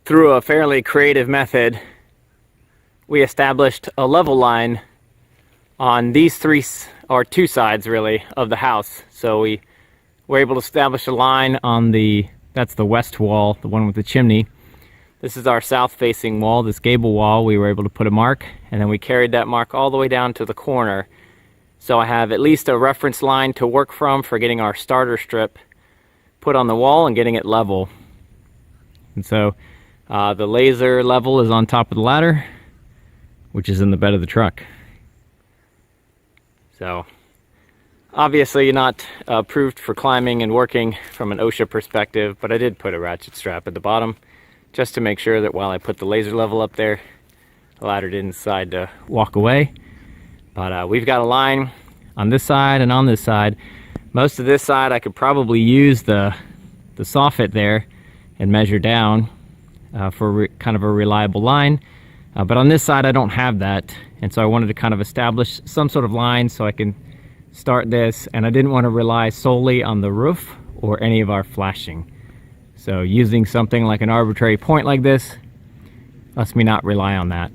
through a fairly creative method, we established a level line on these two sides really of the house. So we were able to establish a line on that's the west wall, the one with the chimney. This is our south facing wall, this gable wall. We were able to put a mark, and then we carried that mark all the way down to the corner. So I have at least a reference line to work from for getting our starter strip put on the wall and getting it level. And so the laser level is on top of the ladder, which is in the bed of the truck. So obviously not approved for climbing and working from an OSHA perspective, but I did put a ratchet strap at the bottom just to make sure that while I put the laser level up there, the ladder didn't decide to walk away. But we've got a line on this side and on this side. Most of this side I could probably use the soffit there and measure down for kind of a reliable line. But on this side I don't have that, and so I wanted to kind of establish some sort of line so I can start this, and I didn't want to rely solely on the roof or any of our flashing. So using something like an arbitrary point like this lets me not rely on that.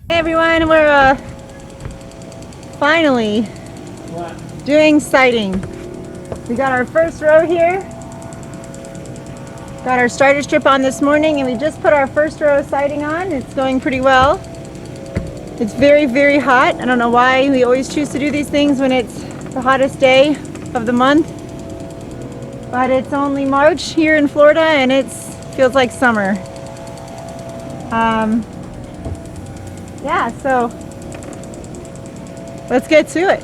Hey everyone, we're finally doing siding. We got our first row here. Got our starter strip on this morning, and we just put our first row of siding on. It's going pretty well. It's very, very hot. I don't know why we always choose to do these things when it's the hottest day of the month. But it's only March here in Florida, and it feels like summer. Yeah, so let's get to it.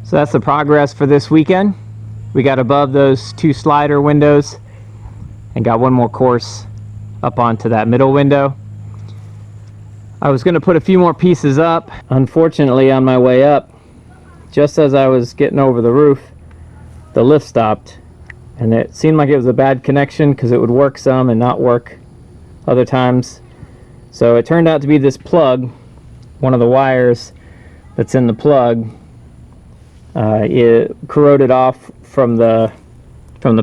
So that's the progress for this weekend. We got above those 2 slider windows and got one more course up onto that middle window. I was going to put a few more pieces up. Unfortunately, on my way up, just as I was getting over the roof, the lift stopped, and it seemed like it was a bad connection because it would work some and not work other times. So it turned out to be this plug, one of the wires that's in the plug. It corroded off from the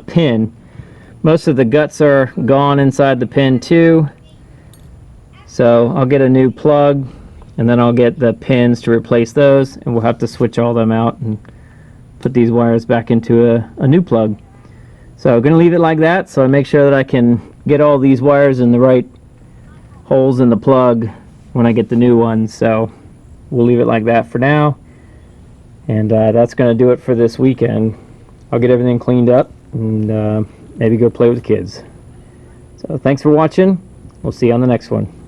pin. Most of the guts are gone inside the pin too. So I'll get a new plug, and then I'll get the pins to replace those, and we'll have to switch all them out and put these wires back into a new plug. So I'm going to leave it like that, so I make sure that I can get all these wires in the right holes in the plug when I get the new ones. So we'll leave it like that for now, and that's going to do it for this weekend. I'll get everything cleaned up and maybe go play with the kids. So thanks for watching. We'll see you on the next one.